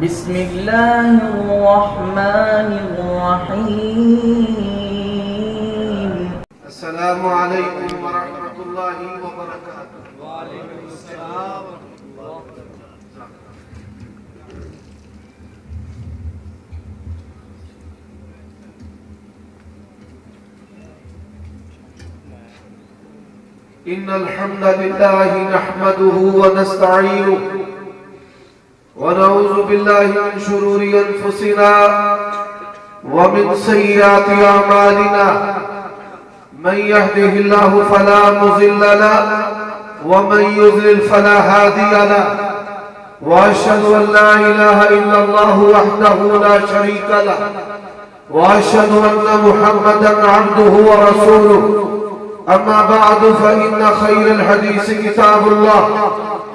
بسم الله الرحمن الرحيم. السلام عليكم ورحمة الله وبركاته. وعليكم السلام ورحمة الله وبركاته. إن الحمد لله نحمده ونستعينه ونعوذ بالله من شرور أنفسنا ومن سيئات أعمالنا من يهده الله فلا مضل له ومن يضلل فلا هادي له وأشهد أن لا إله إلا الله وحده لا شريك له وأشهد أن محمدا عبده ورسوله أما بعد فإن خير الحديث كتاب الله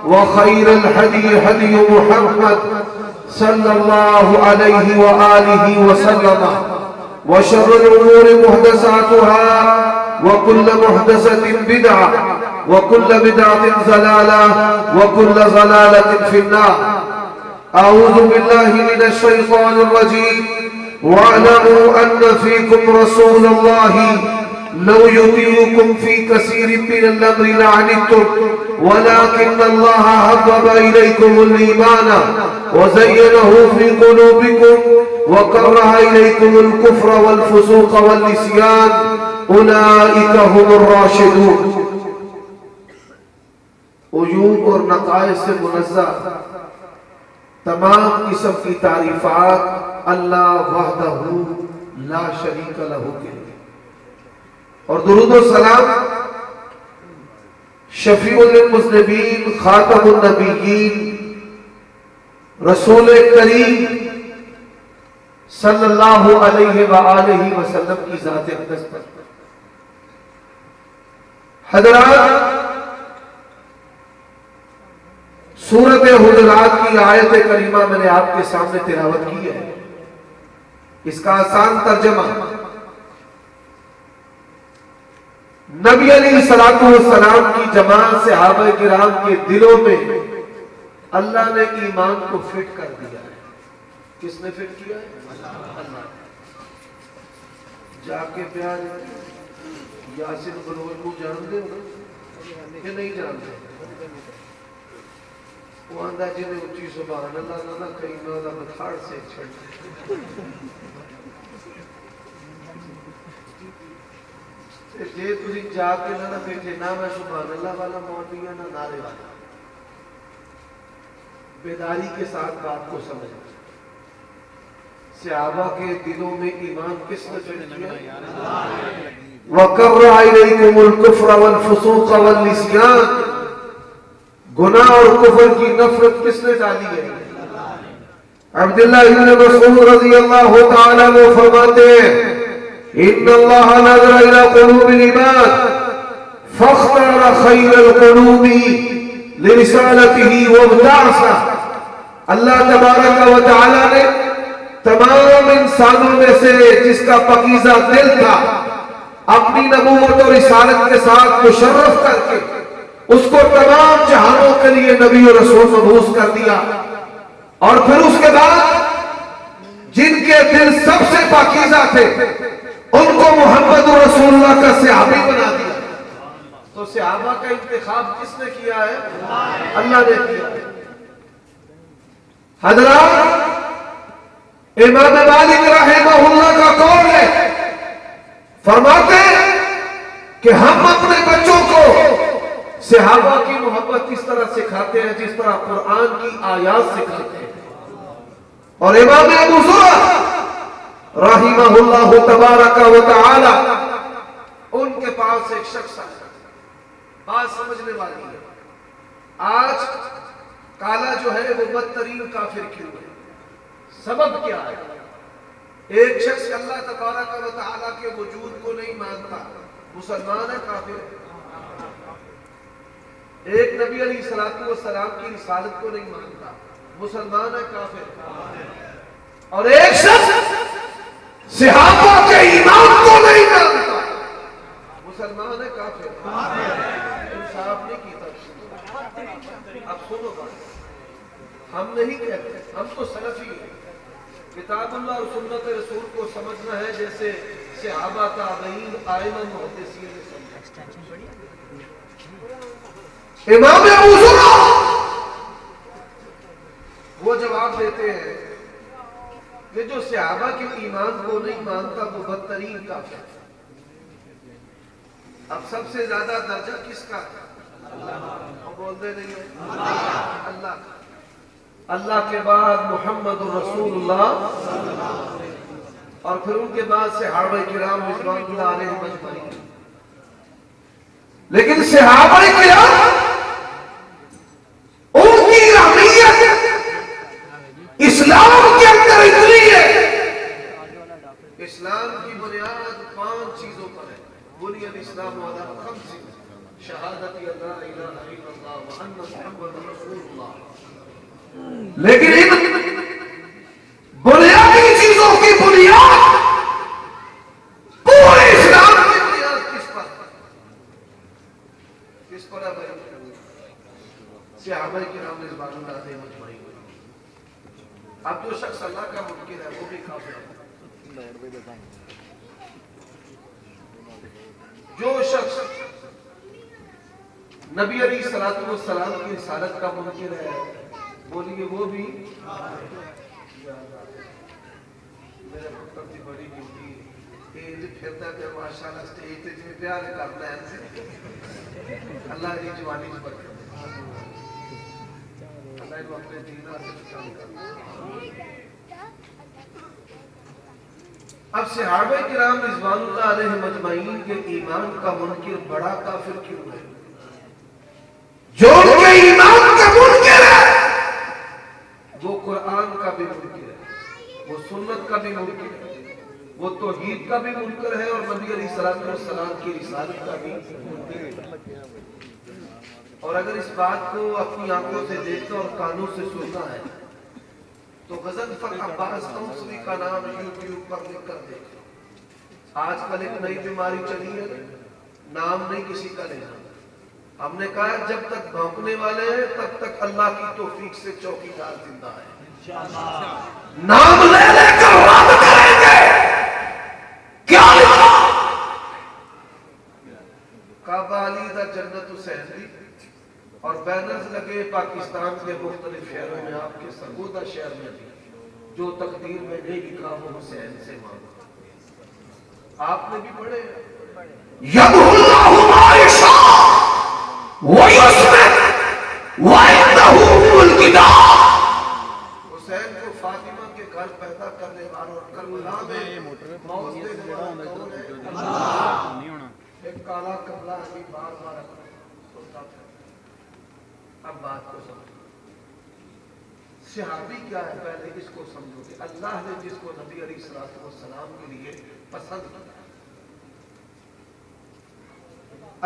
وخير الهدي هدي محمد صلى الله عليه وآله وسلم وشر الأمور محدثاتها وكل محدثة بدعة وكل بدعة ضلالة وكل ضلالة في النار. أعوذ بالله من الشيطان الرجيم. واعلموا أن فيكم رسول الله لو يطيعكم في كثير من الأمر لعنتم ولكن الله حبب إليكم الإيمان وزينه في قلوبكم وكره إليكم الكفر والفسوق والعصيان أولئك هم الراشدون. عیوب اور نقائص سے منزہ تمام قسم کی تعریفات اللہ وحدہ لا شریک لہ کے لیے، اور درود و سلام شفیع للمذنبین خاتم النبیین رسول کریم صلی اللہ علیہ وآلہ وسلم کی ذات اقدس پر. حضرات، سورۃ حجرات کی آیت کریمہ میں نے آپ کے سامنے تلاوت کی ہے. اس کا آسان ترجمہ: نبی علیہ السلام کی جماعت صحابہ کرام کے دلوں میں اللہ نے ایمان کو فٹ کر دیا ہے. کس نے فٹ کیا ہے؟ اللہ. جا کے پیار یاسین بلوچ کو جانتے ہو کہ نہیں جانتے؟ وہ آندہ جنہیں اچھی سبحان اللہ نہ کہیں میں اللہ بتھاڑ سے چھڑ جے تجھے جا کے نہ بیٹھے نہ میں سبحان اللہ والا مولوی ہے نہ نعرے والا. بیداری کے ساتھ بات کو سمجھیں. صحابہ کے دلوں میں ایمان کس نے فٹ کیا؟ وَقَرَّ إِلَيْكُمُ الْكُفْرَ وَالْفُسُوقَ وَالْعِصْيَانَ. گناہ اور کفر کی نفرت کس نے ڈالی ہے؟ عبداللہ ابن مسعود رضی اللہ تعالیٰ وہ فرماتے ہیں: ان اللہ نظر الى قلوب العباد فاختار خیر القلوب لرسالته وابتعثه. اللہ تبارک و تعالی نے تمام انسانوں میں سے جس کا پاکیزہ دل تھا اپنی نبوت اور رسالت کے ساتھ مشرف کر کے اس کو تمام جہانوں کے لیے نبی و رسول مبعوث کر دیا، اور پھر اس کے بعد جن کے دل سب سے پاکیزہ تھے ان کو محمد رسول اللہ کا صحابی بنا دیا. تو صحابہ کا انتخاب کس نے کیا ہے؟ اللہ نے کیا. حضرات، امام مالک رحمہ اللہ کا قول ہے، فرماتے کہ ہم اپنے بچوں کو صحابہ کی محبت اس طرح سکھاتے ہیں جس طرح قرآن کی آیات سکھاتے ہیں. اور امام ابو زرع رحمہ اللہ تبارک و تعالی ان کے پاس ایک شخص آیا. بات سمجھنے والی ہے. آج کالا جو ہے وہ بدترین کافر کیوں ہے؟ سبب کیا ہے؟ ایک شخص اللہ تبارک و تعالی کے وجود کو نہیں مانتا، مسلمان ہے، کافر ہے. ایک نبی علیہ السلام کی رسالت کو نہیں مانتا، مسلمان ہے، کافر. اور ایک شخص صحابہ کے ایمان کو نہیں مانتا، مسلمان ہے، کافر. انصاف نہیں کیتا. اب سنو بات. ہم نہیں کہتے، ہم تو سلفی ہیں۔ کتاب اللہ اور سنت رسول کو سمجھنا ہے جیسے صحابہ تابعین ائمہ محدثین نے سمجھا۔ امام ابو زرع وہ جواب دیتے ہیں کہ جو صحابہ کے ایمان کو نہیں مانتا وہ بدترین کافر ہے۔ اب سب سے زیادہ درجہ کس کا ہے؟ وہ بولتے نہیں ہیں اللہ کا۔ اللہ کے بعد محمد رسول اللہ اور پھر ان کے بعد صحابہ کرام رضوان اللہ علیہم اجمعین۔ لیکن صحابہ کرام ان کی اہمیت اسلام کے اندر اتنی ہے، اسلام کی بنیاد 5 چیزوں پر ہے۔ بنی الاسلام علی خمس، شہادت لا الہ الا اللہ وان محمد رسول اللہ۔ لیکن ان بنیادی چیزوں کی بنیاد پورے اسلام کی بنیاد کس پر ہے؟ کس پر ہے بھائی؟ صحابہ کرام رضوان اللہ علیہم اجمعین۔ اب جو شخص اللہ کا منکر ہے وہ بھی کافر ہے۔ جو شخص نبی علیہ الصلوۃ والسلام کی رسالت کا منکر ہے بولیے وہ بھی۔ میرے پتر کی بڑی ڈیوٹی یہ پھرتا کہ ماشاءاللہ سٹیج تے جی پیار کرنا ہے اللہ کی جوانی میں برکت اللہ کو اپنے دین سے کام کرنا۔ اب صحابہ کرام رضوان اللہ علیہم اجمعین کے ایمان کا منکر بڑا کافر کیوں ہے؟ جو ان کے ایمان کا منکر ہے وہ قرآن کا بھی منکر ہے، وہ سنت کا بھی منکر ہے، وہ توحید کا بھی منکر ہے اور نبی علیہ الصلوۃ والسلام کی رسالت کا بھی منکر ہے۔ اور اگر اس بات کو اپنی آنکھوں سے دیکھنا اور کانوں سے سننا ہے تو غضنفر عباس قمصری کا نام یوٹیوب پر لکھ کر دیکھیں۔ آج کل ایک نئی بیماری چلی ہے، نام نہیں کسی کا لینا۔ ہم نے کہا جب تک بھونکنے والے ہیں تب تک اللہ کی توفیق سے چوکیدار زندہ ہے۔ نام لے لے کر رد کریں گے۔ کیا لکھا؟ کعبہ علی دا جنت حسین دی اور بینرز لگے پاکستان کے مختلف شہروں میں، آپ کے سرگودا شہر میں بھی، جو تقدیر میں نہیں لکھا وہ حسین سے مانگا۔ آپ نے بھی پڑھے یَدْعُ اللَّهُ مَا يَشَاءُ وَيُثْبِتُ وَعِندَهُ أُمُّ الْكِتَابِ۔ حسین کو فاطمہ کے گھر پیدا کرنے والوں اور کربلا میں موت دینے والا کون ہے؟ ایک کالا کملا ابھی بار بار سنتا تھا۔ اب بات کو سمجھو، صحابی کیا ہے پہلے اس کو سمجھو کہ اللہ نے جس کو نبی علیہ الصلوۃ والسلام کے لیے پسند کیا،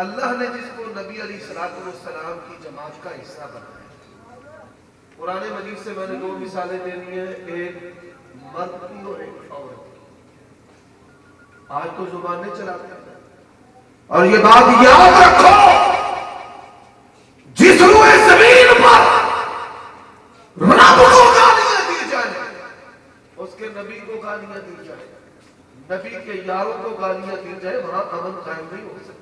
اللہ نے جس کو نبی علیہ الصلوۃ والسلام کی جماعت کا حصہ بنایا۔ قرآن مجید سے میں نے 2 مثالیں دینی ہیں، ایک مرد کی اور ایک عورت کی۔ آج تو زبانیں چلاتے ہیں اور یہ بات یاد رکھو، جس روئے زمین پر رب کو گالیاں دی جائیں اس کے نبی کو گالیاں دی جائیں، نبی کے یاروں کو گالیاں دی جائیں، وہاں امن قائم نہیں ہو سکتا۔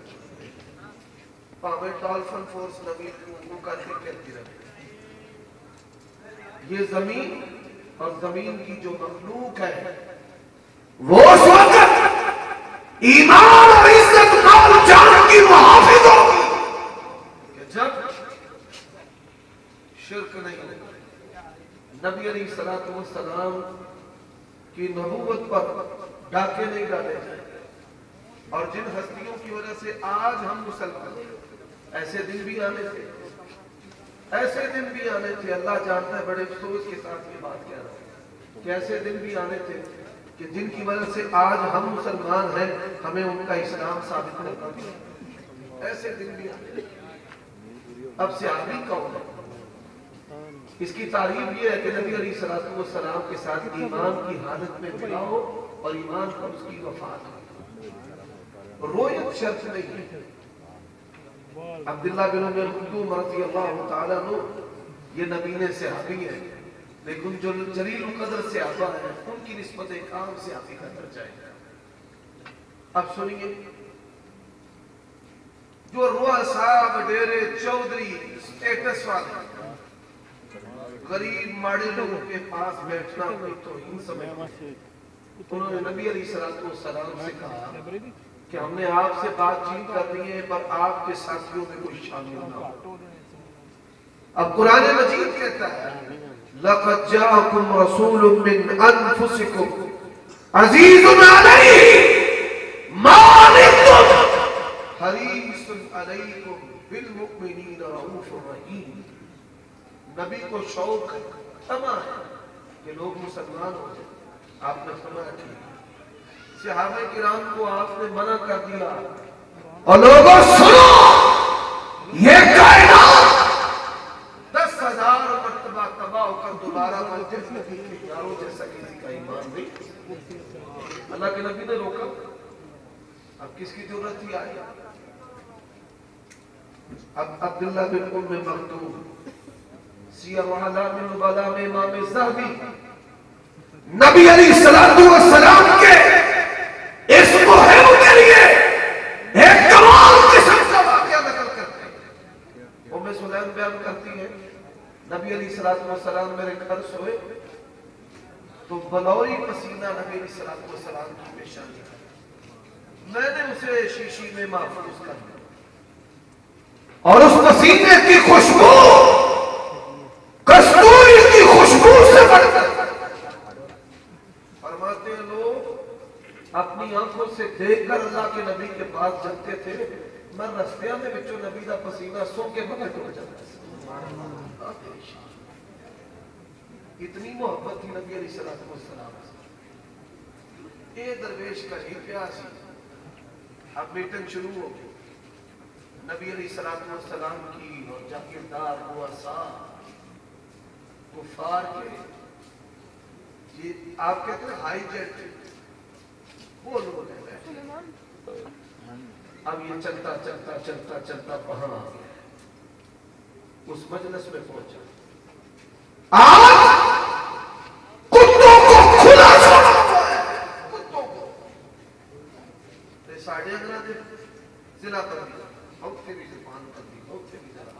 پاوے ڈالفن فورس نبی کو کرتی کہتی رہے۔ یہ زمین اور زمین کی جو مخلوق ہے وہ اس وقت ایمان اور عزت مال جان کی محافظ ہوگی کہ جب شرک نہیں ہوگا، نبی علیہ الصلوۃ والسلام کی نبوت پر ڈاکے نہیں ڈالے جائیں۔ اور جن ہستیوں کی وجہ سے آج ہم مسلمان ہیں، ایسے دن بھی آنے تھے، ایسے دن بھی آنے تھے، اللہ جانتا ہے، بڑے افسوس کے ساتھ یہ بات کہہ رہا ہوں کہ ایسے دن بھی آنے تھے کہ جن کی وجہ سے آج ہم مسلمان ہیں، ہمیں ان کا اسلام ثابت کرنا بھی، ایسے دن بھی آنے تھے۔ اب صحابی کون ہے؟ اس کی تعریف یہ ہے کہ نبی علیہ الصلوۃ والسلام کے ساتھ ایمان کی حالت میں ملا ہو اور ایمان پر اس کی وفات ہو۔ رویت شرط نہیں ہے۔ عبداللہ بن ام مکتوم رضی اللہ تعالیٰ عنہ یہ نبی صحابی ہے، لیکن جو جلیل القدر سے آبا ہے ان کی نسبت ایک عام سے آتی کا درجہ ہے. اب سنیے جو روا صاحب ڈیرے چودھری اسٹیٹس والے غریب ماڑے لوگوں کے پاس بیٹھنا کوئی توہین سمجھتے، انہوں نے نبی علیہ السلام سے کہا کہ ہم نے آپ سے بات چیت کر دی ہے پر آپ کے ساتھیوں میں کوئی شامل نہ ہو. اب قرآن مجید کہتا ہے لَقَدْ جَاءَكُمْ رَسُولٌ مِّنْ أَنفُسِكُمْ عَزِيزٌ عَلَيْهِ مَا عَنِتُّمْ حَرِيصٌ عَلَيْكُمْ بِالْمُؤْمِنِينَ رَءُوفٌ رَحِيمٌ. نبی کو شوق تما ہے کہ لوگ مسلمان ہو جائیں. آپ نے فرمایا ٹھیک. صحابہ کرام کو آپ نے منع کر دیا اور لوگوں سنو یہ کائنات 10,000 مرتبہ تباہ ہو کر دوبارہ مسجد میں یاروں جیسا کسی کا ایمان نہیں. اللہ کے نبی نے روکا. اب کس کی ضرورت تھی آئی؟ اب عبداللہ بن ام مکتوم سیر و اعلام النبلاء میں امام ذہبی نبی علیہ السلام کے اس مہم کے لیے ایک کمال قسم کا واقعہ نقل کرتے ہیں. ام سلیم بیان کرتی ہے نبی علیہ السلام میرے گھر سوئے تو بلوری پسینہ نبی علیہ السلام کی پیشانی میں نے اسے شیشی میں محفوظ کر دیا اور اس پسینے کی خوشبو کستوری کی خوشبو سے بڑھ کر فرماتے ہیں لوگ اپنی آنکھوں سے دیکھ کر اللہ کے نبی کے پاس جاتے تھے. میں رستیاں میں بچوں نبی دا پسینہ سو کے بغیر ٹوٹ جاتا. اتنی محبت تھی نبی علیہ السلام سے. یہ درویش کا ہی پیاس ہی. اب میٹنگ شروع ہو گئی. نبی علیہ السلام کی اور جاگیردار رؤساء کفار کے یہ آپ کہتے ہیں ہائی جیٹ وہ لوگ ہیں بیٹھے. اب یہ چلتا وہاں آ گیا اس مجلس میں پہنچا. کتوں کو کھلا چھوڑا ہوا ہے. کتوں کو ساڑھے اگلا دن ضلع کر دیا بہت سے بھی زبان کر دی بہت سے بھی ذرا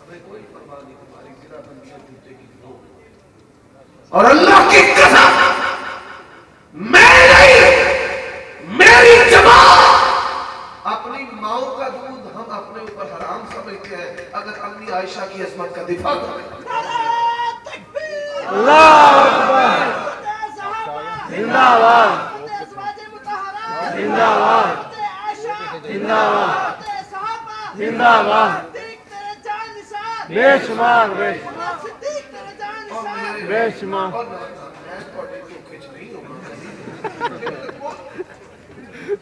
ہمیں کوئی پرواہ نہیں. تمہاری ضلع بندیاں ٹوٹے گی دو اور اللہ کی قسم میں نہیں میری جماعت اپنی ماؤں کا دودھ ہم اپنے اوپر حرام سمجھتے ہیں اگر امی عائشہ کی عظمت کا دفاع کریں. اللہ اکبر زندہ باد زندہ باد زندہ باد زندہ باد بے شمار بے شمار.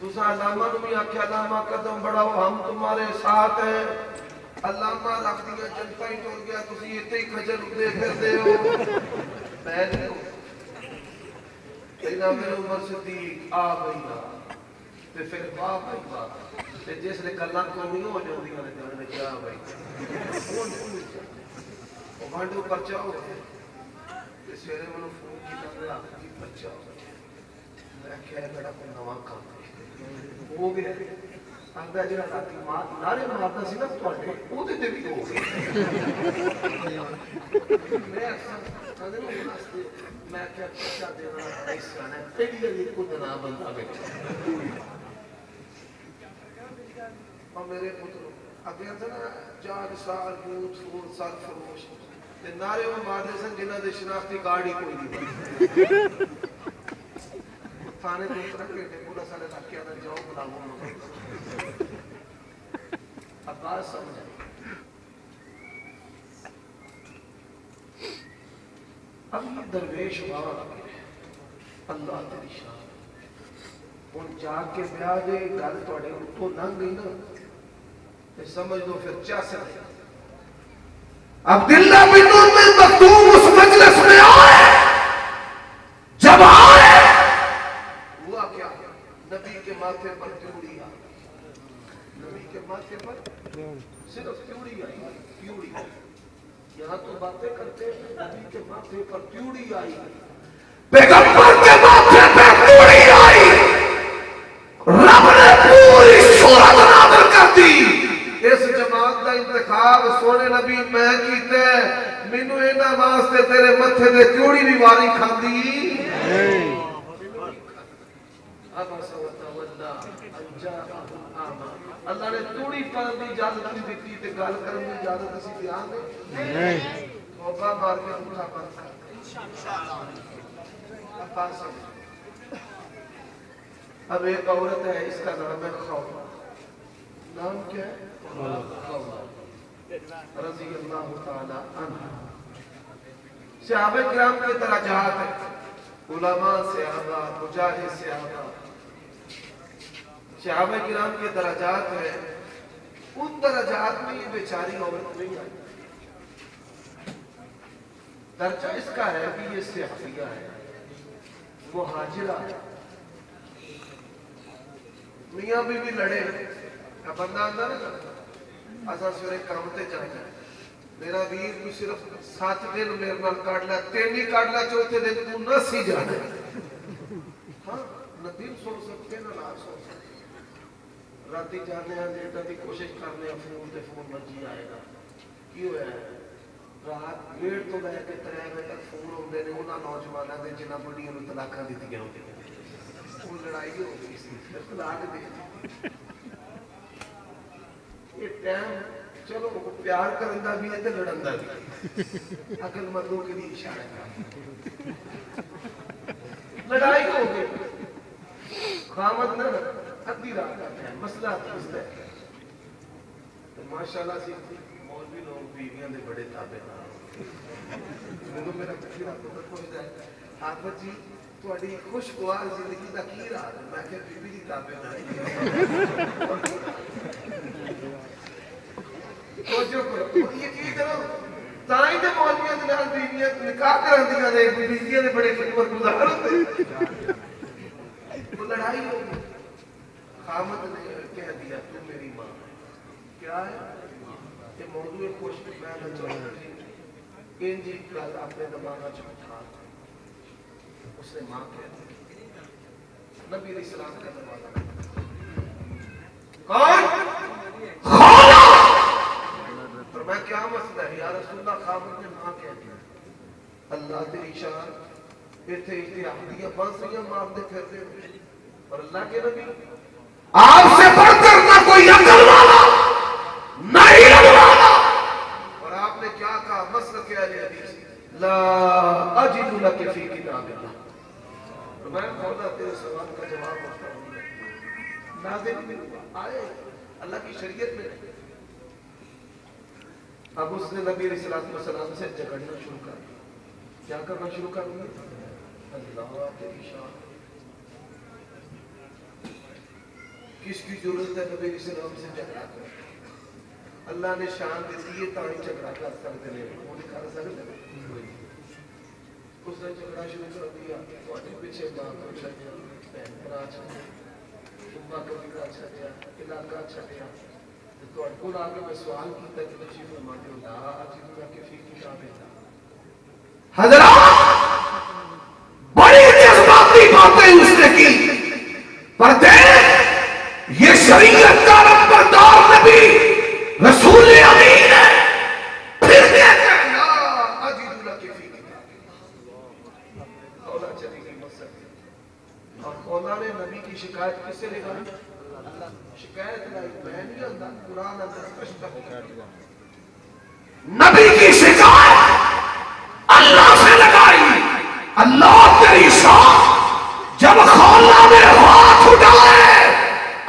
دوسرا علامہ نمی آکھے علامہ قدم بڑھاؤ ہم تمہارے ساتھ ہیں. علامہ رکھ دیا جنتا ہی ٹوٹ گیا تسی اتنے ہی خجل دے پھر دے ہو. میں نہیں ہوں امام عمر صدیق آ گئی نا تے پھر واہ بھائی واہ تے جس نے گلاں کوئی ہو جاندی نے جانے کیا بھائی وہ بانڈو پرچا ہو تے سویرے منو فون کیتا کہ پرچا میں کہہ بڑا کوئی نواں کام ہو گیا. آندا جڑا راتی نعرے ماردا سی نا تواڈے او تے بھی ہو گیا. میں اکثر میں کیا پرچا دینا اس کا پہلی علی کو دنا بندہ بیٹھا اور میرے پتروں اگے تھا نا 4 سال یوتھ فور سال فروش تے نعرے وہ ماردے سن جنہاں دے شناختی کارڈ ہی کوئی نہیں. تھانے تو اترا کے پورا سارے علاقے اندر جاؤ بلاو اب بات سمجھ آئی. اب یہ درویش وہاں اللہ تیری شان ان جا کے بیاہ دے گل توڑے اتو ننگ گئی نا تے سمجھ دو پھر چاسے دے. عبداللہ بن ام مکتوم اس مجلس میں آئے. جب آئے ہوا کیا نبی کے ماتھے پر تیوڑی آ نبی کے ماتھے پر صرف تیوڑی آئی تیوڑی یہاں تو باتیں کرتے ہیں نبی کے ماتھے پر تیوڑی آئی، پیغمبر کے ماتھے پر تیوڑی آئی، رب نے پوری صورت نازل کر دی۔ اس جماعت کا انتخاب سونے نبی میں کیتے مینوں انہاں واسطے تیرے متھے دے تیوڑی بھی واری کھاندی اللہ نے تیوڑی پڑھن دی اجازت نہیں دیتی تے گل کرن دی اجازت اسی بیان نہیں توبہ مار کے پورا بند کر انشاءاللہ۔ اب ایک عورت ہے، اس کا نام ہے خولا۔ نام کیا ہے؟ خولا رضی اللہ تعالی عنہ۔ صحابہ کرام کے درجات ہیں، علماء صحابہ، مجاہد صحابہ، صحابہ کرام کے درجات ہیں، ان درجات میں یہ بیچاری عورت نہیں آئی۔ درجہ اس کا ہے کہ یہ صحابیہ ہے، مہاجرہ ہے۔ میاں بھی لڑے، بندہ اندر ایسا سورے کام تے جانا ہے، میرا ویر بھی صرف 7 دن میرے نال کاٹ لیا، 3 ہی کاٹ لیا، چوتھے دن تو نہ سی جانا ہے۔ ہاں نہ دن سو سکتے نہ رات سو سکتے، راتی جانے ہیں لیٹا دی کوشش کرنے ہیں، فون تے فون مرجی آئے گا کیوں ہے رات 1:30 تو لے کے 3 بجے تک فون ہوندے نے انہاں نوجواناں دے جنہاں بڑیاں نوں طلاقاں دتیاں ہوندیاں، وہ لڑائی ہو گئی سی، طلاق دے یہ ٹائم چلو پیار کرندہ بھی ہے تے لڑندہ بھی، عقل مندوں کے لیے اشارہ کر لڑائی ہو گئی، خامد نہ ادھی رات کرتے ہیں، مسئلہ پوچھتا ہے تو ماشاءاللہ سے مولوی لوگ بیویاں دے بڑے تابع نہ میرا تکلیف آپ کو پوچھتا ہے حافظ جی تھوڑی خوشگوار زندگی دا کی رہا ہے، میں کہ بی بی دی تابع نہ توجہ کرو، یہ کی کرو تائیں دے مولویاں دے نال بیویاں نکاح کرن دیاں نے بیویاں دے بڑے خدمت گزار ہوندے، وہ لڑائی ہو گئی، خامد نے کہہ دیا تو میری ماں کیا ہے یہ موضوع خوش میں نہ چاہتا ان جی کل اپنے دماغہ چھوٹا اس نے ماں کہہ دیا نبی علیہ السلام کا دماغہ کون؟ خولا پر میں کیا مسئلہ ہے یا رسول اللہ خامد نے ماں کہہ دیا اللہ تیری شان ایتھے اتحادیہ بانسیاں مار دے پھر دے اور اللہ کے نبی آپ سے بڑھ کر نہ کوئی عقل والا نہ علم والا، اور آپ نے کیا کہا مسلک اہل حدیث لا اجد لک فی کتاب اللہ، میں خولا تیرے سوال کا جواب ہوتا ہوں نازل میں آئے اللہ کی شریعت میں نہیں۔ اب اس نے نبی علیہ السلام سے جھگڑنا شروع کر دیا، کیا کرنا شروع کر دیا اللہ تیری شان، کس کی ضرورت ہے نبی علیہ السلام سے جھگڑا کر، اللہ نے شان دیتی ہے تاہی جھگڑا کر سکتے ہیں، وہ نہیں کر سکتے ہیں۔ اس نے جھگڑا شروع کر دیا، تھوڑے پیچھے ماں کو چھڑیا، بہن برا چھڑیا، امہ کو بگڑا چھڑیا، علاقہ چھڑیا، تو اٹکول آگے میں سوال کیتا کہ تشریف فرماتے ہو لا اجد لک فی کتاب اللہ۔ حضرات بڑی جذباتی باتیں اس نے کی، پر دیکھ یہ شریعت کا نمبردار نبی رسول امین ہے، پھر کہتا ہے لا اجد لک فی کتاب اللہ۔ خولا چلی گئی مسجد اور خولا نے نبی کی شکایت کس سے لگائی؟ شکایت لائی میں نہیں آتا قرآن اندر کشتا نبی کی شکایت اللہ سے لگائی، اللہ تیری شان جب خولا نے ہاتھ اٹھائے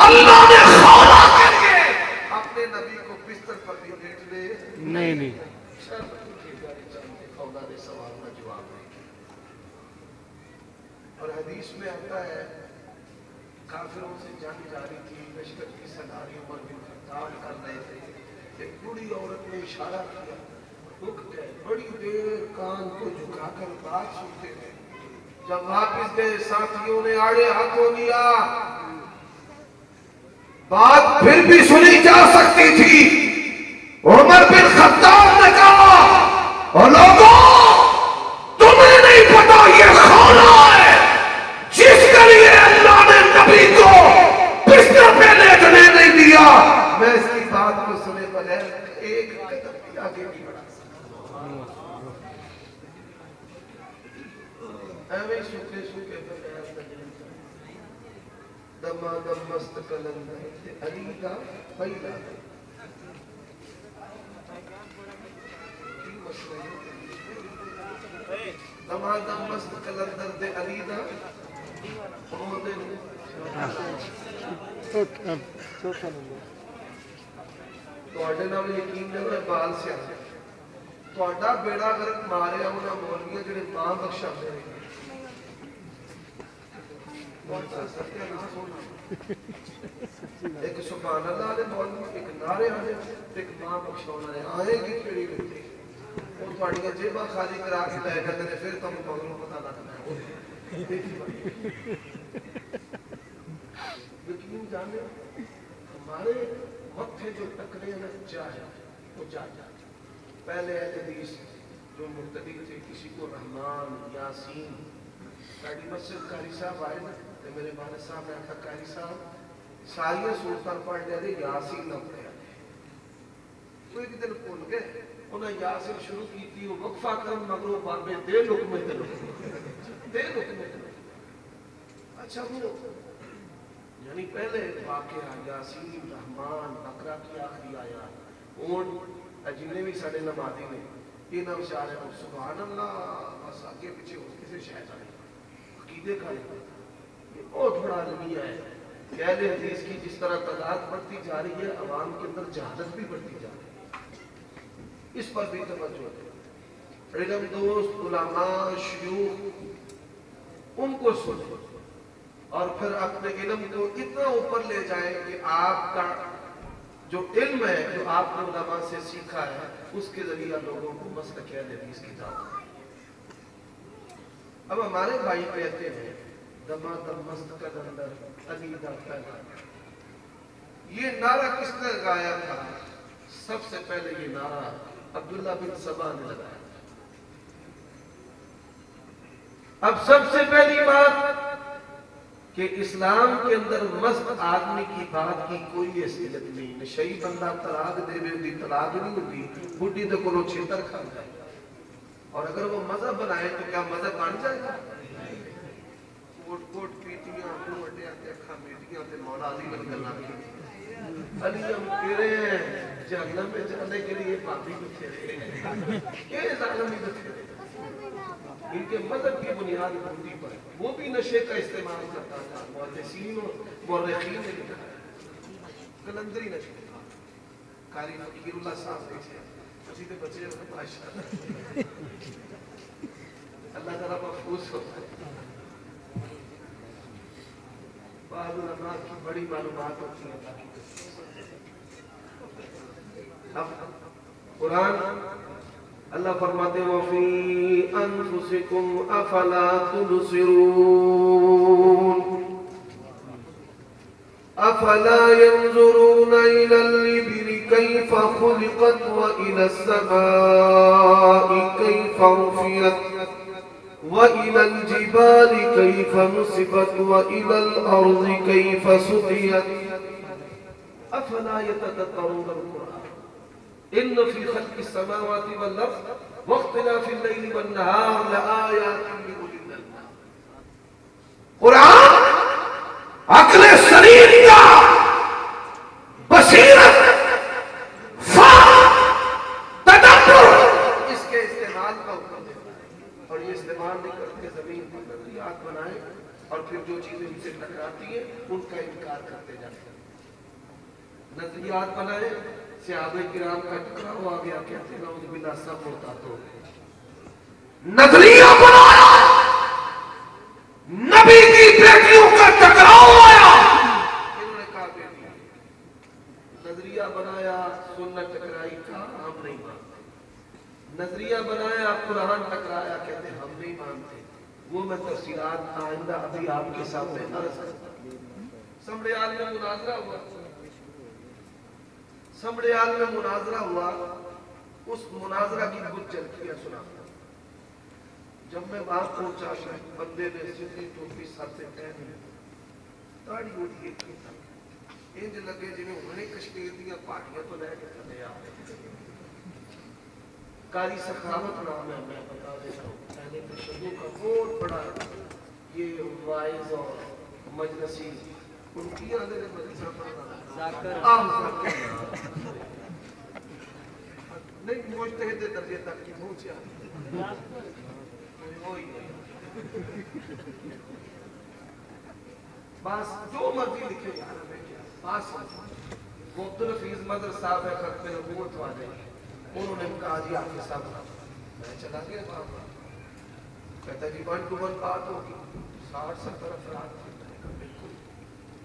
اللہ نے خولا کر کے اپنے نبی کو بستر پر بھی لیٹنے نہیں خولا نے سوال کا جواب نہیں کیا، اور حدیث میں آتا ہے کافروں سے جنگ جاری تھی، لشکر کی سرداری عمر بن خطاب کر رہے تھے، ایک بڑی عورت نے اشارہ کیا، رک گئے، بڑی دیر کان کو جھکا کر بات سنتے تھے، جب واپس گئے ساتھیوں نے آڑے ہاتھوں لیا، بات پھر بھی سنی جا سکتی تھی، عمر بن خطاب نے کہا ایویں سوکھے سوکھے بغیر دما دم مست کلندر علی دا پہلا دما دم مست کلندر دے علی دا تواڈے نال یقین نہیں ہے بال سے تواڈا بیڑا غرق ماریا انہاں مولویاں جڑے ماں بخشاندے نے ایک سبحان اللہ دے مولوی ایک نعرے والے ایک ماں بخشاونا ہے آئے کی کیڑی گئی وہ تواڈیاں جیباں خالی کرا کے لے جاندے نے پھر تم مغلوں پتہ لگنا ہے یقین جانے ہمارے متھے جو ٹکرے ہیں چاہے وہ جا پہلے حدیث جو مرتدی تھے کسی کو رحمان یاسین ساڑی مسجد قاری صاحب آئے تو میرے والد صاحب نے کہا قاری صاحب ساریاں سورتاں پڑھ دے یاسین نہ پڑھا تو ایک دن بھول گئے انہیں یاسین شروع کی تھی وہ وقفہ کرم مغرو بابے دے لکمے دے لکمے اچھا وہ یعنی پہلے واقعہ یاسین رحمان بقرہ کی آخری آیا اون جنہیں بھی سڑے نمازی نے یہ نہ بچارے کو سبحان اللہ بس آگے پیچھے ہو کسی شاید آئے عقیدے کا یہ بہت بڑا علمیہ ہے اہل حدیث کی جس طرح تعداد بڑھتی جا رہی ہے عوام کے اندر جہالت بھی بڑھتی جا رہی ہے اس پر بھی توجہ ہے علم دوست علماء شیوخ ان کو سنیں اور پھر اپنے علم کو اتنا اوپر لے جائیں کہ آپ کا جو علم ہے جو آپ نے علماء سے سیکھا ہے اس کے ذریعہ لوگوں کو مسلک اہل حدیث کی دعوت ہے اب ہمارے بھائی کہتے ہیں دما دم مست کلندر علی دا پہلا یہ نعرہ کس نے گایا تھا سب سے پہلے یہ نعرہ عبداللہ بن سبا نے لگایا اب سب سے پہلی بات کہ اسلام کے اندر مست آدمی کی بات کی کوئی حیثیت نہیں نشئی بندہ طلاق دے دی طلاق نہیں ہوتی بڈھی تو کولو چھتر کھا جائے اور اگر وہ مذہب بنائے تو کیا مذہب بن جائے گا کوٹ کوٹ پیٹیاں منہ اڈے آتے اکھا میٹیاں تے مولا علی بن گلا علی ہم تیرے ہیں جہنم میں جانے کے لیے پاپی بچے رہے یہ ظالم ہی بچے رہے ان کے مذہب کی بنیاد بندی پر وہ بھی نشے کا استعمال کرتا تھا محدثین اور مورخین نے لکھا ہے کلندری نشے قاری فقیر اللہ صاحب دیکھے اسی تے بچے ہیں ماشاءاللہ اللہ تعالیٰ محفوظ ہوتا ہے بعض علماء کی بڑی معلومات ہوتی ہیں اب قرآن اللہ فرماتے ہیں وَفِي أَنفُسِكُمْ أَفَلَا تُبْصِرُونَ أَفَلَا يَنْظُرُونَ إِلَى الْإِبِلِ كَيْفَ خُلِقَتْ وَإِلَى السَّمَاءِ كَيْفَ رُفِعَتْ وَإِلَى الْجِبَالِ كَيْفَ نُصِبَتْ وَإِلَى الْأَرْضِ كَيْفَ سُطِحَتْ أَفَلَا يَتَدَبَّرُونَ الْقُرْآنَ إن في خلق السماوات والأرض واختلاف الليل والنهار لآيات لأولي الألباب قرآن عقل سلیم کا بصیرت فهم تدبر اس کے استعمال کا حکم دیتا ہے اور یہ استعمال نہیں کرتے زمین پر نظریات بنائیں اور پھر جو چیزیں ان سے ٹکراتی ہیں ان کا انکار کرتے جاتے ہیں نظریات بنائیں صحابہ کرام کا ٹکراؤ آ گیا کہتے ہیں نعوذ باللہ سب ہوتا تو نظریہ بنایا نبی کی بیٹیوں کا ٹکراؤ آیا انہوں نے کہا بیٹی نظریہ بنایا سنت ٹکرائی کہا ہم نہیں مانتے نظریہ بنایا قرآن ٹکرایا کہتے ہم نہیں مانتے وہ میں تفصیلات آئندہ ابھی آپ کے سامنے عرض کرتا ہوں سمڑیال میں مناظرہ ہوا سمڑیال میں مناظرہ ہوا اس مناظرہ کی کچھ جھلکیاں سنا جب میں وہاں پہنچا بندے نے سیدھی ٹوپی سر سے پہنی داڑھی اٹھی کی انج لگے جنہیں انہیں کشمیر دیا پہاڑیاں تو لے کے چلے آ قاری سخاوت نام ہے، میں بتا دیتا ہوں، پہلے تشدد کا بہت بڑا یہ وائز اور مجلسی ان کی آدھے نے مدرسہ پڑھنا نہیں مجتہد درجے تک کی پہنچیا وہی بس جو مرضی لکھے بس وہ عبدالحفیظ مدر صاحب ہے ختم نبوت والے، انہوں نے کہا جی آپ کے ساتھ میں چلا گیا باپ، کہتا جی 1 to 1 بات ہوگی 60-70 افراد، بالکل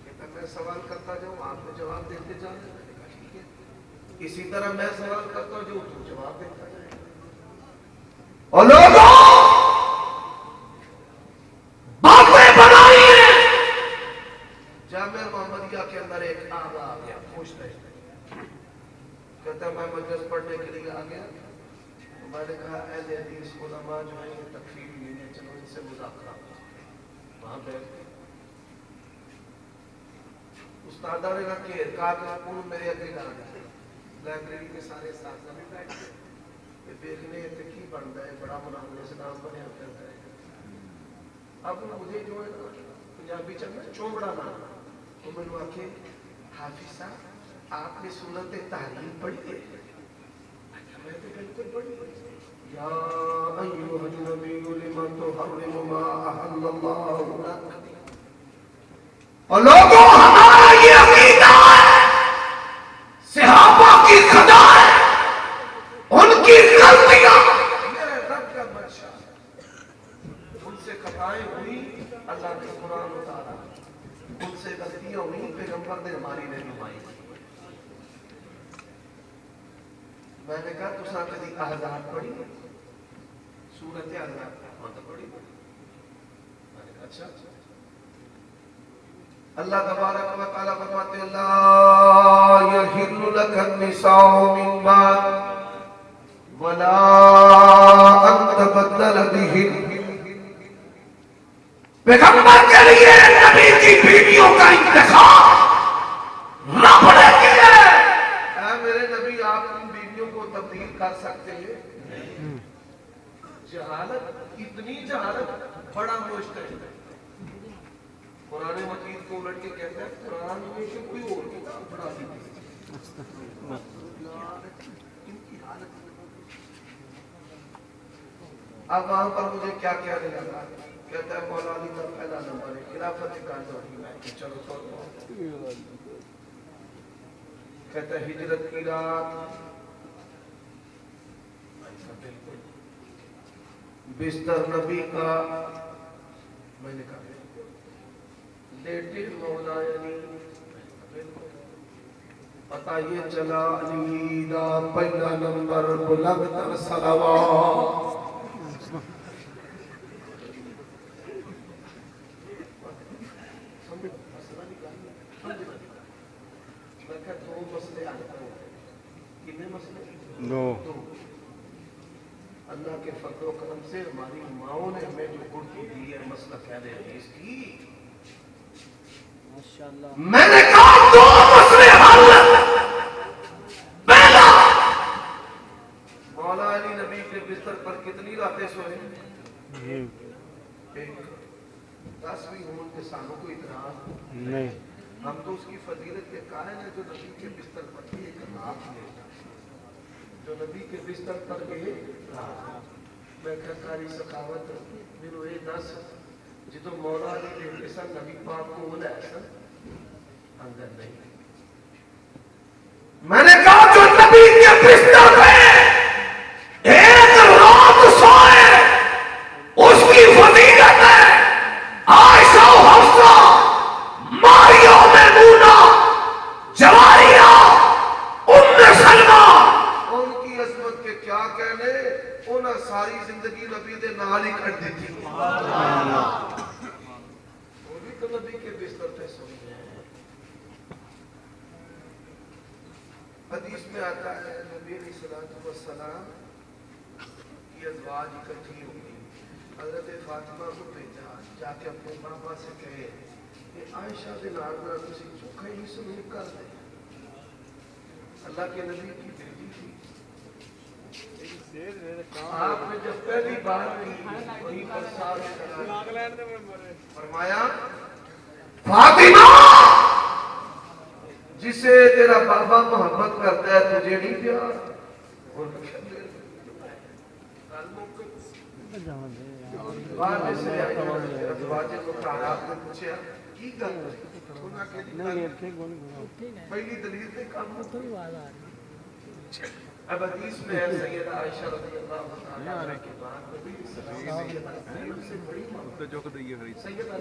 کہتا میں سوال کرتا جاؤں آپ نے جواب دیتے جانا، ٹھیک ہے اسی طرح میں سوال کرتا ہوں جو تو جواب دیتا جائے، اور لوگوں باتیں بنائی ہیں۔ جامعہ محمدیہ کے اندر ایک آبا آ گیا پوچھتا ہے، کہتا ہے میں مجلس پڑھنے کے لیے آ گیا، میں نے کہا اہل حدیث علماء جو ہیں یہ تکفیر نہیں ہے، چلو ان سے مذاکرہ، وہاں بیٹھ گئے استادہ نے کہا کہ انہوں میرے اگلی لا گئے، لائبریری کے سارے اساتذہ میں بیٹھ گئے کہ دیکھنے کی بنتا ہے بڑا مناظر سے نام بنیا کرتا ہے، اب مجھے جو ہے پنجابی چلنا چوبڑا نام، تو میں نے آکے حافظ صاحب آپ نے سورت تحریم پڑھی ہے؟ میں تو بالکل پڑھی ہے، یا ایوہ النبی لما تحرم ما احل اللہ لک، اور لوگوں ہمارا یہ عقیدہ ہے صحابہ کی خدا ہے، ان کی غلطیاں میرے رب کا منشا، ان سے خطائیں ہوئی اللہ نے قرآن اتارا، ان سے غلطیاں ہوئی پیغمبر نے ہماری رہنمائی، میں نے کہا تو ساتھ کبھی احزاب پڑھی سورت احزاب پڑھی، میں نے کہا اچھا اللہ تبارک و تعالیٰ فرماتے ہیں لا یحل لک النساء من بعد ولا ان تبدل بہن، پیغمبر کے لیے نبی کی بیویوں کا انتخاب رب نے کیا ہے، اے میرے نبی آپ ان بیویوں کو تبدیل کر سکتے ہیں؟ جہالت، اتنی جہالت بڑا مشکل ہے، قرآن مجید کو الٹ کے کہتا ہے قرآن میں سے کوئی اور کتاب پڑھا دی، ان کی حالت، اب وہاں پر مجھے کیا کہنے لگا، کہتا ہے مولا علی کا پہلا نمبر ہے خلافت کا ہوگی، میں چلو تو کہتا ہے ہجرت کی رات، بستر نبی کا، میں نے کہا لیٹے مولا علی، پتہ یہ چلا علی دا پہلا نمبر بلند تر صلوات، دو مسئلے آتا ہے، کتنے مسئلے؟ دو، اللہ کے فضل و کرم سے ہماری ماؤں نے ہمیں جو گڑتی دی ہے مسئلہ اہل حدیث کی، میں نے کہا دو مسئلے حل، پہلا مولا علی نبی کے بستر پر کتنی راتیں سوئے؟ ایک، 10ویں ہوں کے سالوں کو اعتراض نہیں، ہم تو اس کی فضیلت کے قائل ہیں جو نبی کے بستر پر بھی ایک رات لیتا، جو نبی کے بستر پر بھی رات، میں کہتاری سخاوت میرو اے دس جدو مولا علی لیتے سن نبی پاک کو بولا ایسا اندر نہیں، میں نے کہا جو نبی کے بستر پہ ایک رات سوئے اس کی فضیلت ہے عائشہ و حفصہ، ماریہ و میمونہ، جواریہ، ام سلمہ، ان کی عظمت کے کیا کہنے، انہاں ساری زندگی نبی دے نال ہی کٹ دیتی، وہ بھی تو نبی کے بستر پہ سوئی ہیں۔ حدیث میں آتا ہے نبی علیہ السلام کی ازواج اکٹھی ہوئی، حضرت فاطمہ کو بھیجا جا کے اپنے بابا سے کہے کہ عائشہ دے نال نال تسی چوکھا ہی سلوک کر دے، اللہ کے نبی کی بیٹی تھی، آپ نے جب پہلی بار کی وہیں پر ساتھ فرمایا فاطمہ جسے تیرا بابا محبت کرتا ہے تجھے نہیں پیار بعد سے آئی ازواج مطہرات نے پوچھا کی گل پہلی دلیل تے کام اب حدیث میں ہے سیدہ عائشہ رضی اللہ عنہا کے بعد نبی صلی اللہ علیہ وسلم سے بڑی سیدہ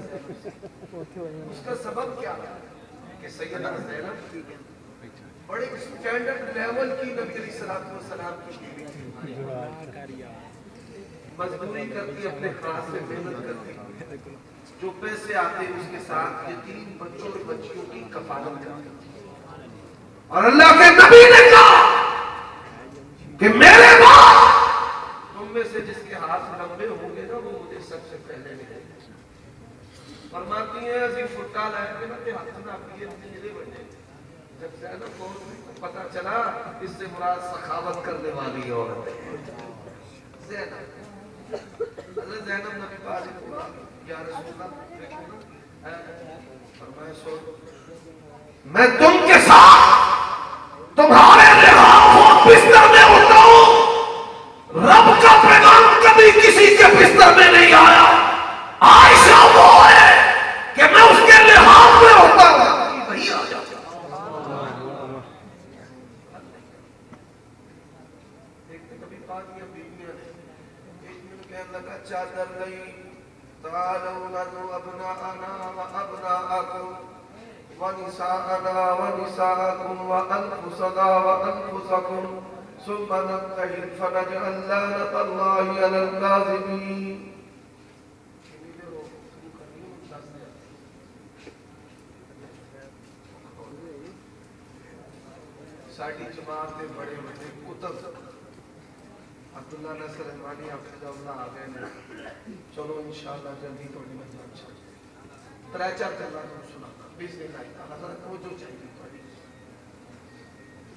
اس کا سبب کیا ہے کہ سیدہ زینب بڑے اسٹینڈرڈ لیول کی نبی علیہ السلام کی بیوی تھی مزدوری کرتی اپنے خاص سے محنت کرتی جو پیسے آتے اس کے ساتھ یتیم بچوں اور بچیوں کی کفالت کرتی اور اللہ کے نبی نے کہا کہ میرے بعد تم میں سے جس کے ہاتھ لمبے ہوں گے نا وہ مجھے سب سے پہلے ملے فرماتی ہیں عظیم فٹا لائے کہ نہ ہاتھ نہ پیے نیلے بنے جب زینب کو پتا چلا اس سے مراد سخاوت کرنے والی عورت ہے زینب حضرت زینب نبی پاک نے کہا یا رسول اللہ فرمایا سو میں تم کے ساتھ تمہارے لحاظ بستر میں ہوتا ہوں رب کا پیغام کبھی کسی کے بستر میں نہیں آیا عائشہ وہ ہے کہ میں اس کے لحاظ میں ہوتا ہوں وہی آ جاتا دیکھتے کبھی پانیاں بیویاں ایک من کہنے لگا چادر نہیں تعالوا ندعو ابناءنا وابناءکم ونساءنا ونساءكم وأنفسنا وأنفسكم ثم نبتهل فنجعل لعنة الله على الكاذبين ساڑھی جماعت میں بڑے بڑے کتب عبداللہ نصر رحمانی حفظہ اللہ آگئے نے چلو انشاءاللہ جلدی توڑی مجھان چاہیے تریچہ چلا تو سنا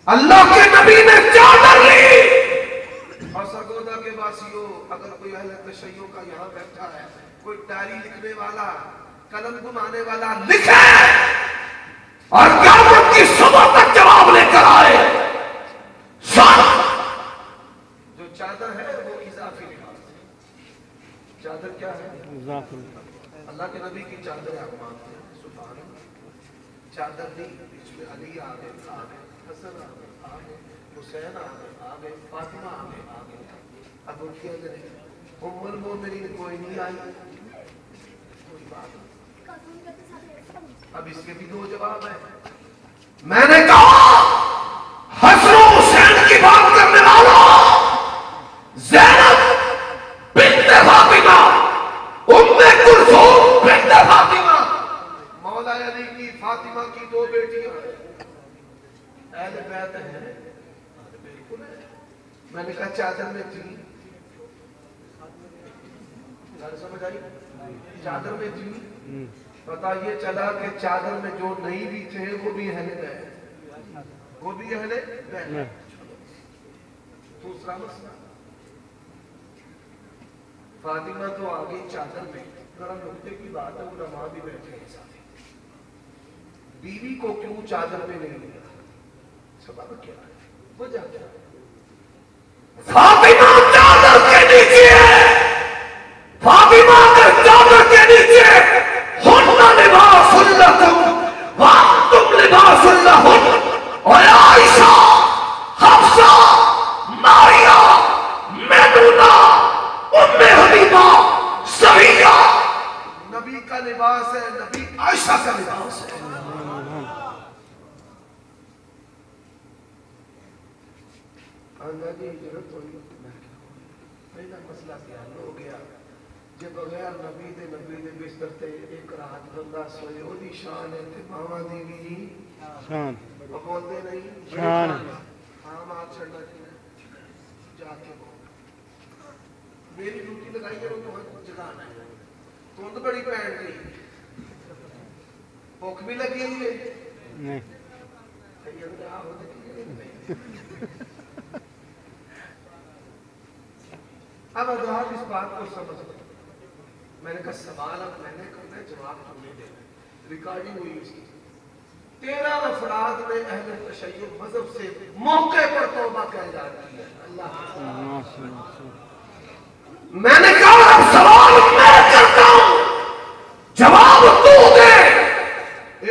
اللہ کے نبی نے چادر لی اور سرگودا کے واسیوں اگر کوئی اہل تشیعوں کا یہاں بیٹھا ہے کوئی ڈائری لکھنے والا قلم گمانے والا لکھے اور قیامت کی صبح تک جواب لے کر آئے جو چادر ہے وہ اضافی لباس ہے چادر کیا ہے اللہ کے نبی کی چادر آپ مانتے ہیں چادر نہیں اس میں علی آگے حسن آگے حسین آگے فاطمہ آگے ابو الفضل ام المومنین کوئی نہیں آئی کوئی بات اب اس کے بھی دو جواب ہیں میں نے کہا حسن و حسین کی بات کرنے والا زینب بنت فاطمہ ام کلثوم بنت فاطمہ مولا علی کی فاطمہ کی دو بیٹیاں اہل بیت ہیں بالکل ہے میں نے کہا چادر میں تھی سمجھ آئی چادر میں تھی پتا یہ چلا کہ چادر میں جو نہیں بھی تھے وہ بھی اہل بیت وہ بھی اہل بیت دوسرا مسئلہ فاطمہ تو آگئی چادر میں ذرا نکتے کی بات ہے علماء بھی بیٹھے ہیں ساتھ بیوی کو کیوں چادر میں نہیں لیا سبب کیا ہے وجہ کیا ہے فاطمہ چادر کے نیچے فاطمہ کے چادر کے نیچے ہننا لباس لکم وانتم لباس لہن اور عائشہ حفصہ ماریہ میمونہ ام حبیبہ صفیہ نبی کا لباس ہے نبی عائشہ کا لباس ہے جی ہجرت ہوئی پہلا مسئلہ کیا ہو گیا جب بغیر نبی دے بستر تے ایک رات بندہ سوئے او دی شان ہے تے ماما دی بھی شان وہ بولتے نہیں شان ہاں مار چھڑنا جا کے میری ڈیوٹی لگائی ہے تو جگانا ہے تو بڑی پہن گئی بھوک بھی لگی ہے نہیں اب حضرات اس بات کو سمجھ لیں، میں نے کہا سوال اب میں نے کرنا ہے، جواب تم نے دینا، ریکارڈنگ ہوئی اس کی۔ 13 افراد نے اہل تشیع مذہب سے موقع پر توبہ کا اعلان کیا۔ اللہ میں نے کہا اب سوال میں کرتا ہوں، جواب تو دے۔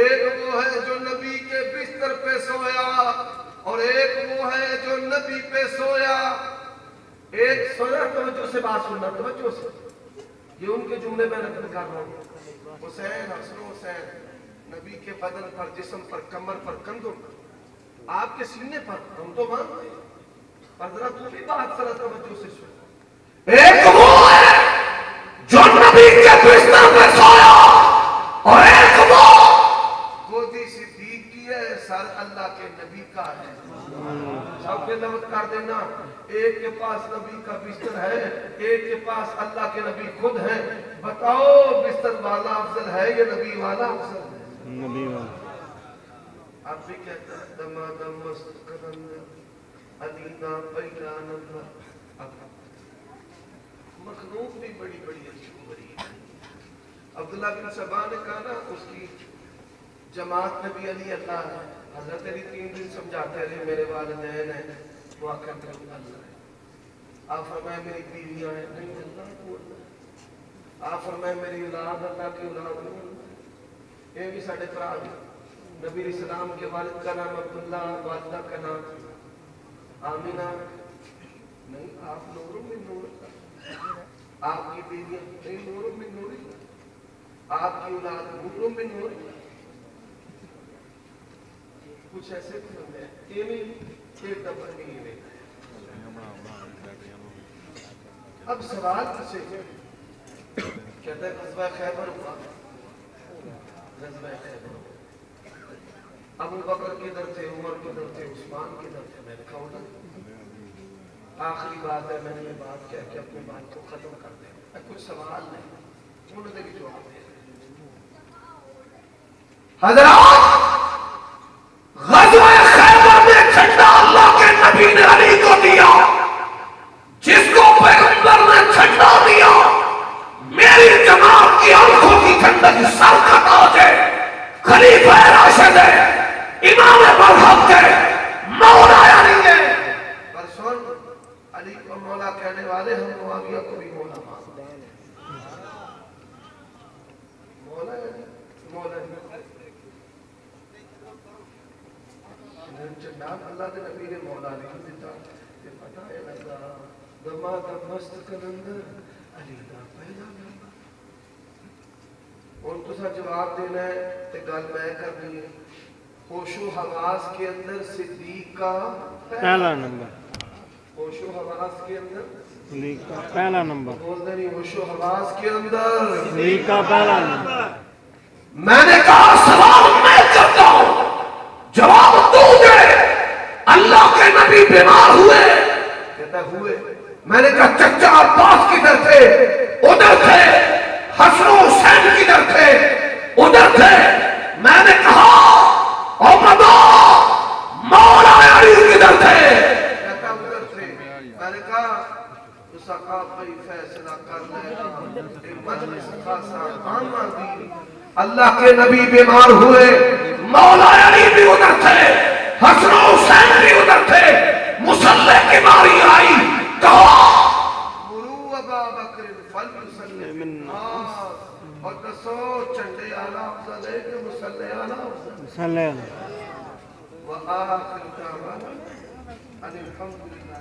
ایک وہ ہے جو نبی کے بستر پہ سویا اور ایک وہ ہے جو نبی پہ سویا۔ ایک سویا، توجہ سے بات سننا، توجہ سے، یہ ان کے جملے میں نقل کر رہا ہوں۔ حسین، حسن و حسین، نبی کے بدن پر، جسم پر، کمر پر، کندھوں پر، آپ کے سینے پر، ہم تو مانتے ہیں، پر ذرا تو بھی بات ذرا توجہ سے سن۔ ایک وہ ہے جو نبی کے بستر پہ سویا اور ایک وہ گودی صدیق کی ہے، سر اللہ کے نبی کا ہے۔ سب کے نوٹ کر دینا، ایک کے پاس نبی کا بستر ہے، ایک کے پاس اللہ کے نبی خود ہیں۔ بتاؤ بستر والا افضل ہے یا نبی والا افضل ہے؟ نبی والا۔ آپ بھی کہتا ہے دما دم مست کرن علینا بیان اللہ۔ مخلوق بھی بڑی بڑی عجیب بڑی ہے۔ عبداللہ بن سبا نے کہا نا، اس کی جماعت میں بھی علی اللہ ہے۔ حضرت علی 3 دن سمجھاتے علی میرے والدین ہیں، وہ آخر میں اللہ ہے۔ آپ فرمائے میری بیویاں ہیں، نہیں اللہ کو اللہ۔ آپ فرمائے میری اولاد اللہ کی اولاد نہیں۔ یہ بھی ساڑھے پرا ہے۔ نبی علیہ السلام کے والد کا نام عبداللہ، والدہ کا نام آمینہ، نہیں آپ نوروں میں نور، آپ کی بیویاں نہیں نوروں میں نور، آپ کی اولاد نوروں میں نور۔ کچھ ایسے بھی بندے ہیں یہ نہیں ایک دفعہ نہیں رہے۔ اب سوال کسے کہتا ہے غزوہ خیبر ہوا، غزوہ خیبر ابو بکر کدھر تھے، عمر کدھر تھے، عثمان کدھر تھے؟ میں نے کہا نا آخری بات ہے، میں نے یہ بات کہہ کے اپنی بات کو ختم کر دیں۔ کچھ سوال نہیں، انہوں نے بھی جواب دیا۔ حضرات غزوہ خیبر میں جھنڈا اللہ کے نبی نے علی کو دیا، جس کو پیغمبر نے جھنڈا دیا میری جماعت کی آنکھوں کی ٹھنڈک سر کا تاج ہے، خلیفہ راشد ہے، امام برحق ہے، مولا علی ہے۔ پر سن، علی کو مولا کہنے والے ہم معاویہ کو بھی مولا مانتے ہیں۔ مولا علی، مولا علی جناب اللہ کے نبی نے مولا نہیں دیتا، یہ پتا ہے لگا دما دم مست کرندر علی دا پہلا نمبر۔ ان کو سا جواب دینا ہے تے گل میں کرنی ہے۔ ہوش و حواس کے اندر صدیق کا پہلا نمبر، ہوش و حواس کے اندر صدیق کا پہلا نمبر، بول دے نہیں ہوش و حواس کے اندر صدیق کا پہلا نمبر۔ میں نے کہا سوال میں کرتا ہوں، جواب تو دے۔ اللہ کے نبی بیمار ہوئے، کہتا ہوئے۔ میں نے کہا چچا عباس کدھر تھے؟ ادھر تھے۔ حسن و حسین کدھر تھے؟ ادھر تھے۔ میں نے کہا او بابا مولا علی کدھر تھے؟ کہتا ادھر تھے۔ میں نے کہا اس ثقافتی فیصلہ کر لینا، مجلس خاصا عامہ دی۔ اللہ کے نبی بیمار ہوئے، مولا علی بھی ادھر تھے، حسن و حسین بھی ادھر تھے۔ مصلی کی باری آئی، کہا مرو ابا بکر فلیصلی بالناس، اور دسو چنڈے آلہ افضل ہے کہ مصلی آلہ افضل؟ صلی اللہ وآخر دعوانا ان الحمدللہ۔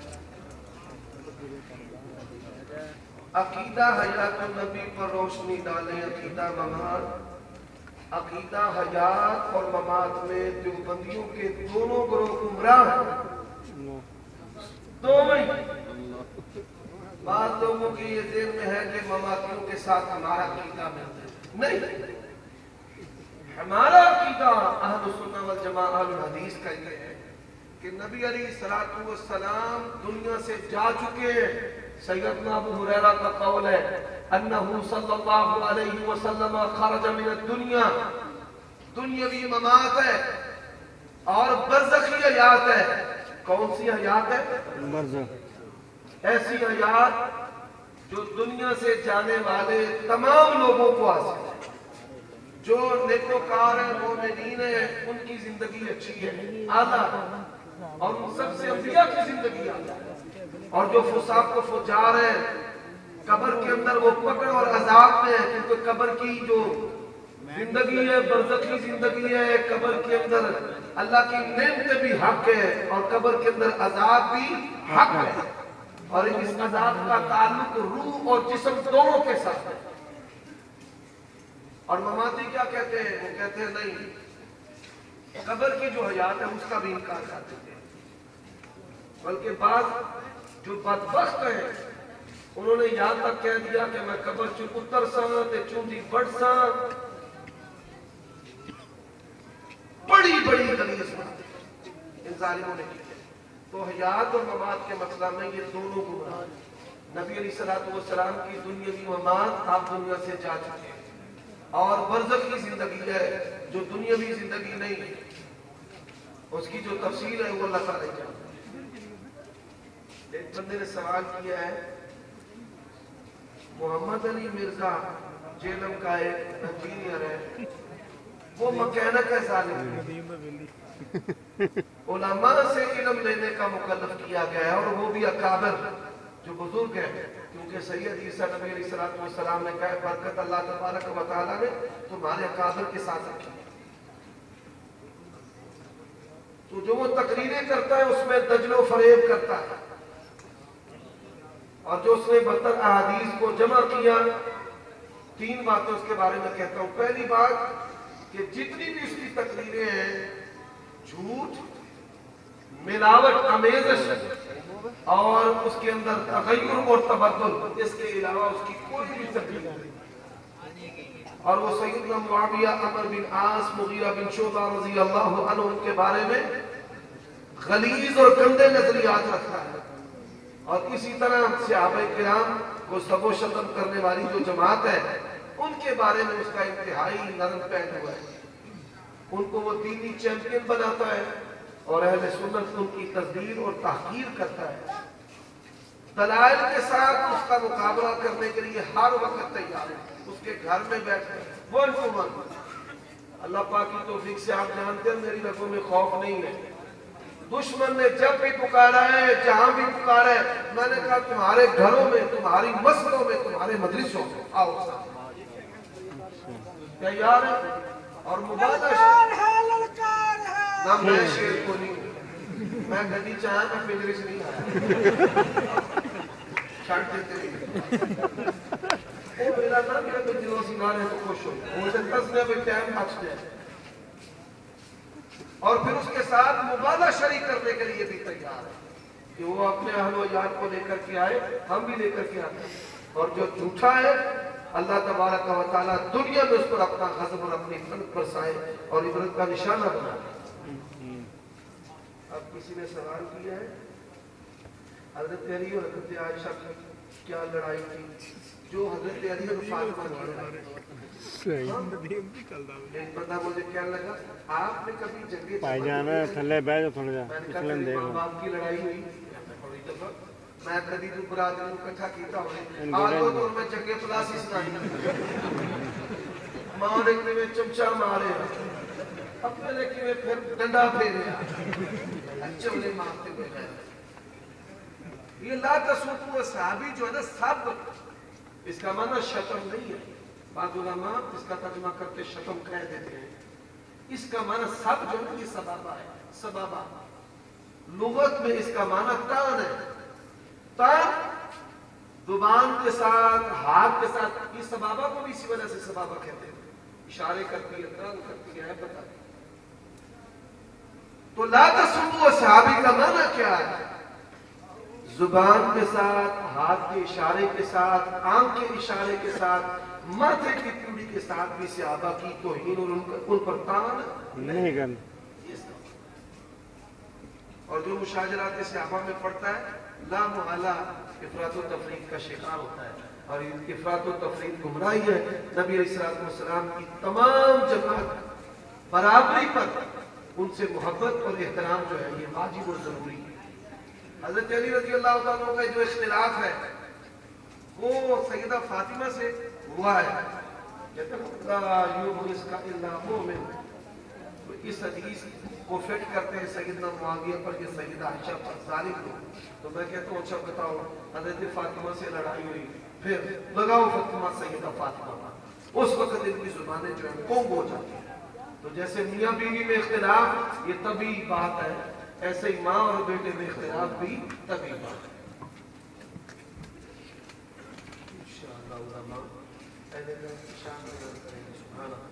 عقیدہ حیات النبی پر روشنی ڈالیں، عقیدہ ممات، عقیدہ حیات اور ممات میں دیوبندیوں کے دونوں گروہ گمراہ ہیں، دونوں ہی۔ بعض لوگوں کی یہ ذہن میں ہے کہ مماتیوں کے ساتھ ہمارا عقیدہ ملتا ہے، نہیں، ہمارا عقیدہ اہل السنہ والجماعہ اہل الحدیث کا یہ ہے کہ نبی علیہ السلام دنیا سے جا چکے ہیں۔ سیدنا ابو ہریرہ کا قول ہے انہو صلی اللہ علیہ وسلم خرج من الدنیا، دنیاوی ممات ہے اور برزخی حیات ہے۔ کون سی حیات ہے؟ برزخ، ایسی حیات جو دنیا سے جانے والے تمام لوگوں کو حاصل ہے. جو نیکوکار ہیں مومنین ہیں ان کی زندگی اچھی ہے, اعلیٰ ہے, اور ان سب سے انبیاء کی زندگی اعلیٰ ہے. اور جو فساق و فجار ہیں قبر کے اندر وہ پکڑ اور عذاب میں ہے, کیونکہ قبر کی جو زندگی ہے برزخی زندگی ہے, قبر کے اندر اللہ کی نعمتیں بھی حق ہے اور قبر کے اندر عذاب بھی حق ہے. اور اس عذاب کا تعلق روح اور جسم دونوں کے ساتھ ہے. اور مماتی کیا کہتے ہیں؟ وہ کہتے ہیں نہیں, قبر کی جو حیات ہے اس کا بھی انکار کرتے ہیں. بلکہ بعض جو بدبخت ہیں انہوں نے یہاں تک کہہ دیا کہ میں قبر چ اتر سا تے چوندی بڑھ سا. بڑی بڑی غلیظ بات ان ظالموں نے کی. تو حیات اور ممات کے مسئلہ میں یہ دونوں گمراہ. نبی علیہ السلام کی دنیاوی ممات آپ دنیا سے جا چکے ہیں, اور برزخی زندگی ہے جو دنیاوی زندگی نہیں ہے, اس کی جو تفصیل ہے وہ اللہ تعالیٰ جانتا ہے. ایک بندے نے سوال کیا ہے, محمد علی مرزا جیلم کا ایک انجینئر ہے, وہ مکینک ہے ظالم, علماء سے علم لینے کا مکلف کیا گیا ہے, اور وہ بھی اکابر جو بزرگ ہیں, کیونکہ سید عیسیٰ نبی علیہ السلام نے کہا برکت اللہ تبارک و تعالیٰ نے تمہارے اکابر کے ساتھ رکھی. تو جو وہ تقریریں کرتا ہے اس میں دجل و فریب کرتا ہے, اور جو اس نے بدتر احادیث کو جمع کیا. 3 باتیں اس کے بارے میں کہتا ہوں. پہلی بات کہ جتنی بھی اس کی تقریریں ہیں جھوٹ, ملاوٹ, آمیزش اور اس کے اندر تغیر اور تبدل, اس کے علاوہ اس کی کوئی بھی تقریر نہیں. اور وہ سیدنا معاویہ, عمر بن عاص, مغیرہ بن شعبہ رضی اللہ عنہ کے بارے میں غلیظ اور گندے نظریات رکھتا ہے. اور اسی طرح صحابہ کرام کو سب و شتم کرنے والی جو جماعت ہے ان کے بارے میں اس کا انتہائی نرم پہن ہوا ہے. ان کو وہ دینی چیمپئن بناتا ہے اور اہل سنت ان کی تصدیق اور تحقیر کرتا ہے. دلائل کے ساتھ اس کا مقابلہ کرنے کے لیے ہر وقت تیار ہے. اس کے گھر میں بیٹھ کر ون ٹو ون, اللہ پاک کی توفیق سے آپ جانتے ہیں میری رگوں میں خوف نہیں ہے. دشمن نے جب بھی پکارا ہے, جہاں بھی پکارا ہے, میں نے کہا تمہارے گھروں میں, تمہاری مسجدوں میں, تمہارے مدرسوں میں آؤ تیار ہے. اور مبادہ نہ میں شیر کو نہیں ہوں, میں گھڑی چاہاں میں پنجرے سے نہیں آیا چھاٹ دیتے نہیں. وہ میرا نام میرا کوئی دلوں سنگار ہے تو خوش ہو, وہ سے 10 میں بھی ٹائم بچ جائے. اور پھر اس کے ساتھ مبادہ شریک کرنے کے لیے بھی تیار ہے کہ وہ اپنے اہل و یار کو لے کر کے آئے, ہم بھی لے کر کے آتے ہیں. اور جو جھوٹا ہے اللہ تبارک و تعالیٰ دنیا میں اس پر اپنا غضب اور اپنی فنک برسائے اور عبرت کا نشانہ بنا. اب کسی نے سوال کیا ہے حضرت علی اور حضرت عائشہ کی کیا لڑائی تھی, جو حضرت علی اور فاطمہ کی لڑائی. ایک بندہ مجھے کہنے لگا آپ نے کبھی جنگیں پائی جانا تھلے بیٹھ جا تھوڑا جا, میں نے کہا ماں باپ کی لڑائی ہوئی, میں کدی تو برادری کو اکٹھا کیتا ہوں, آج وہ دور میں جنگیں پلاسی سنائی, ماں نے میں چمچا مارے, اپنے لکھی میں پھر ڈنڈا پھیرے, اچھے انہیں مارتے ہوئے گئے. یہ لا تسوقوا صحابی جو ہے نا سب, اس کا معنی شتم نہیں ہے. بعض علماء اس کا ترجمہ کرتے شتم کہہ دیتے ہیں. اس کا معنی سب جو ہے یہ سبابہ ہے. سبابہ لغت میں اس کا معنی تان ہے. تان زبان کے ساتھ, ہاتھ کے ساتھ, یہ سبابہ کو بھی اسی وجہ سے سبابہ کہتے ہیں, اشارے کرتی ہے, تان کرتی ہے, بتاتی. تو لا تسبوا صحابی کا معنی کیا ہے؟ زبان کے ساتھ, ہاتھ کے اشارے کے ساتھ, آنکھ کے اشارے کے ساتھ, ماتھے کی پیڑی کے ساتھ بھی صحابہ کی توہین اور ان پر تان نہیں کرنا. اور جو مشاجرات صحابہ میں پڑتا ہے لا محالہ افراط و تفریط کا شکار ہوتا ہے, اور افراط و تفریط گمراہی ہے. نبی علیہ السلام کی تمام جماعت برابری پر ان سے محبت اور احترام جو ہے یہ واجب اور ضروری ہے. حضرت علی رضی اللہ عنہ کا جو اختلاف ہے وہ سیدہ فاطمہ سے ہوا ہے، کہتے ہیں لا یبغضک الا مومن. تو اس حدیث کو فٹ کرتے ہیں سیدنا معاویہ پر کہ سیدہ عائشہ پر ظالم لوگ. تو میں کہتا ہوں اچھا بتاؤ، حضرت فاطمہ سے لڑائی ہوئی، پھر لگاؤ فاطمہ سیدہ فاطمہ پر، اس وقت ان کی زبانیں جو ہیں کونگ ہو جاتی ہیں. تو جیسے میاں بیوی میں اختلاف یہ طبی بات ہے، ایسے ہی ماں اور بیٹے میں اختلاف بھی طبی بات ہے. انشاءاللہ علماء اہل اللہ کی شان میں کریں گے. سبحان اللہ.